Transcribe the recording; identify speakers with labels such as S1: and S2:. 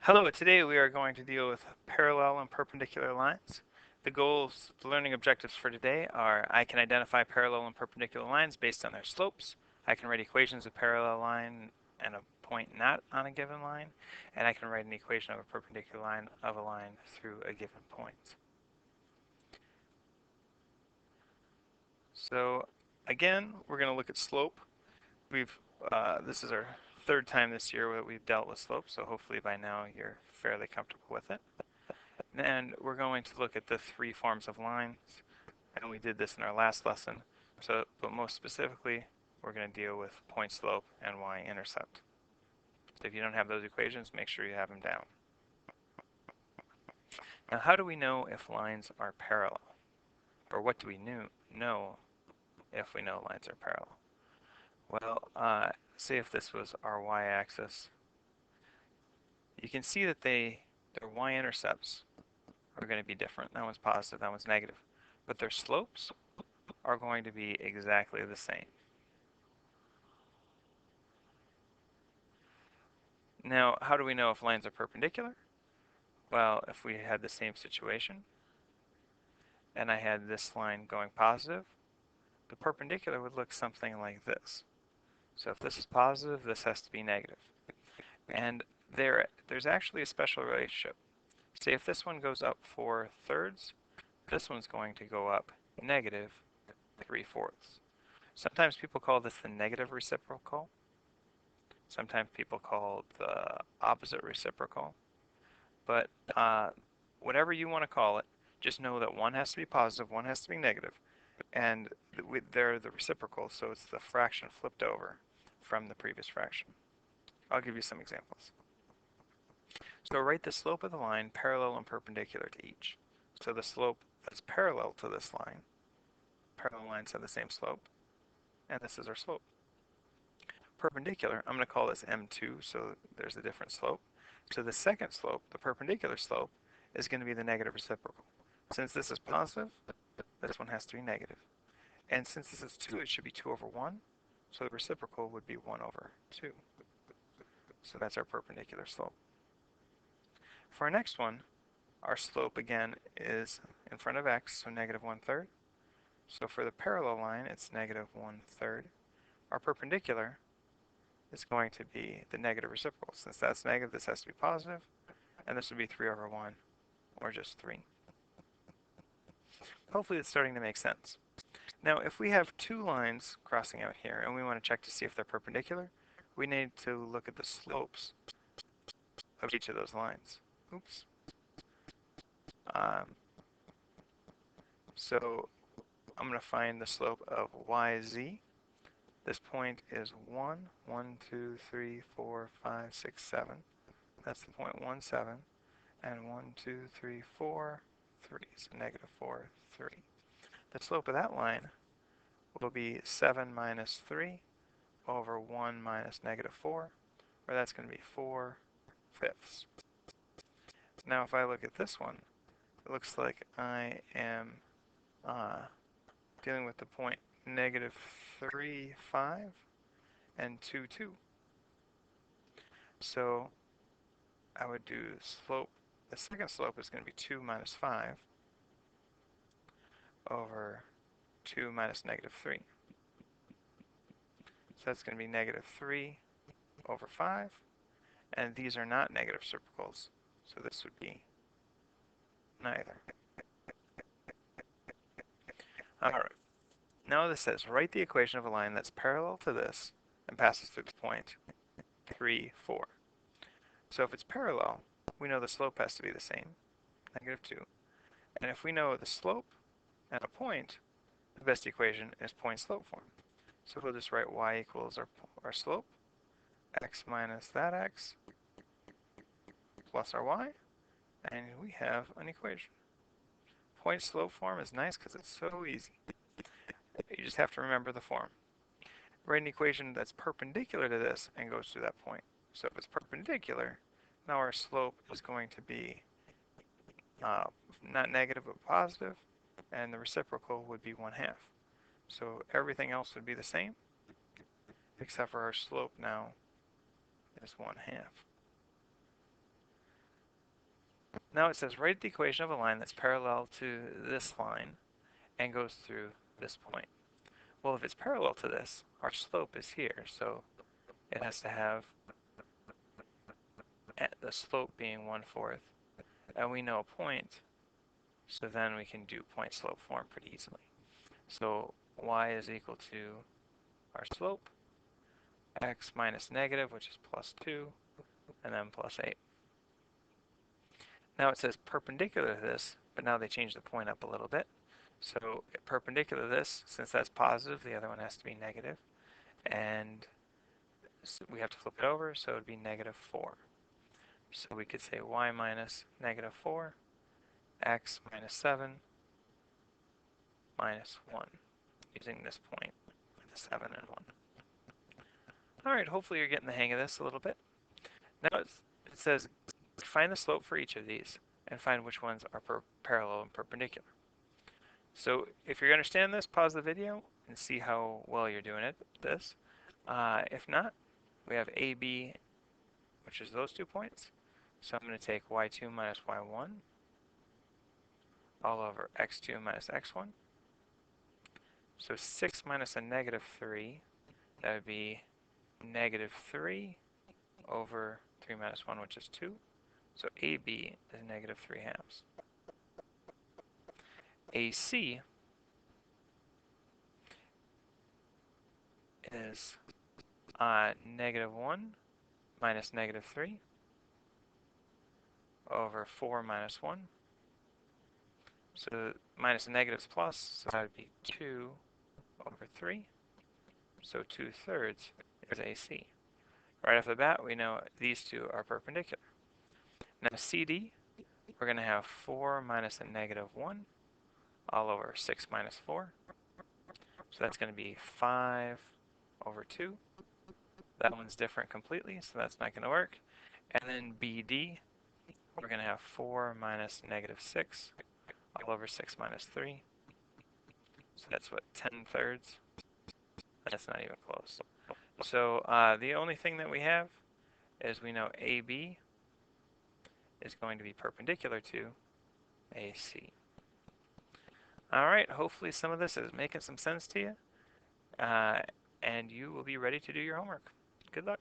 S1: Hello, today we are going to deal with parallel and perpendicular lines. The goals, the learning objectives for today are I can identify parallel and perpendicular lines based on their slopes, I can write equations of parallel line and a point not on a given line, and I can write an equation of a perpendicular line of a line through a given point. So again, we're going to look at slope. This is our third time this year that we've dealt with slope, so hopefully by now you're fairly comfortable with it. And we're going to look at the three forms of lines, and we did this in our last lesson. But most specifically, we're going to deal with point slope and y-intercept. So if you don't have those equations, make sure you have them down. Now, how do we know if lines are parallel? Or what do we know if we know lines are parallel? Well, say if this was our y-axis, you can see that their y-intercepts are going to be different. That one's positive, that one's negative. But their slopes are going to be exactly the same. Now, how do we know if lines are perpendicular? Well, if we had the same situation, and I had this line going positive, the perpendicular would look something like this. So if this is positive, this has to be negative. And there's actually a special relationship. Say if this one goes up 4/3, this one's going to go up negative 3/4. Sometimes people call this the negative reciprocal. Sometimes people call it the opposite reciprocal. But whatever you want to call it, just know that one has to be positive, one has to be negative, and they're the reciprocal, so it's the fraction flipped over from the previous fraction. I'll give you some examples. So write the slope of the line parallel and perpendicular to each. So the slope that's parallel to this line, parallel lines have the same slope, and this is our slope. Perpendicular, I'm going to call this M2, so there's a different slope. So the second slope, the perpendicular slope, is going to be the negative reciprocal. Since this is positive, this one has to be negative. And since this is 2, it should be 2/1. So the reciprocal would be 1/2. So that's our perpendicular slope. For our next one, our slope again is in front of x, so negative 1/3. So for the parallel line, it's negative 1/3. Our perpendicular is going to be the negative reciprocal. Since that's negative, this has to be positive, and this would be 3/1, or just 3. Hopefully it's starting to make sense. Now, if we have two lines crossing out here, and we want to check to see if they're perpendicular, we need to look at the slopes of each of those lines. Oops. So I'm going to find the slope of yz. This point is 1, 1, 2, 3, 4, 5, 6, 7. That's the point 1, 7. And 1, 2, 3, 4, 3. So negative 4, 3. The slope of that line will be 7 minus 3 over 1 minus negative 4, or that's going to be 4/5. Now if I look at this one, it looks like I am dealing with the point negative 3, 5, and 2, 2. So I would do slope, the second slope is going to be 2 minus 5 over 2 minus negative 3. So that's going to be negative 3/5, and these are not negative reciprocals, so this would be neither. Alright, now this says, write the equation of a line that's parallel to this and passes through the point 3, 4. So if it's parallel, we know the slope has to be the same, negative 2. And if we know the slope and a point, the best equation is point-slope form. So we'll just write y equals our slope, x minus that x, plus our y, and we have an equation. Point-slope form is nice because it's so easy. You just have to remember the form. Write an equation that's perpendicular to this and goes through that point. So if it's perpendicular, now our slope is going to be not negative but positive, and the reciprocal would be 1/2. So everything else would be the same, except for our slope now is 1/2. Now it says write the equation of a line that's parallel to this line and goes through this point. Well, if it's parallel to this, our slope is here, so it has to have the slope being 1/4, and we know a point, so then we can do point slope form pretty easily. So y is equal to our slope, x minus negative, which is +2, and then +8. Now it says perpendicular to this, but now they changed the point up a little bit. So perpendicular to this, since that's positive, the other one has to be negative, and so we have to flip it over, so it would be -4. So we could say y minus -4, x minus 7, minus 1, using this point with a 7 and 1. Alright, hopefully you're getting the hang of this a little bit. Now it says find the slope for each of these and find which ones are parallel and perpendicular. So if you understand this, pause the video and see how well you're doing at this. If not, we have AB, which is those 2 points. So I'm going to take y2 minus y1 all over x2 minus x1. So 6 minus a -3, that would be -3 over 3 minus 1, which is 2. So AB is -3/2. AC is -1 minus -3 over 4 minus 1. So minus a negative is plus, so that would be 2 over 3. So 2/3 is AC. Right off the bat, we know these two are perpendicular. Now CD, we're going to have 4 minus a -1 all over 6 minus 4. So that's going to be 5 over 2. That one's different completely, so that's not going to work. And then BD, we're going to have 4 minus -6 all over 6 minus 3. So that's what, 10/3? That's not even close. So the only thing that we have is we know AB is going to be perpendicular to AC. All right, hopefully some of this is making some sense to you, and you will be ready to do your homework. Good luck.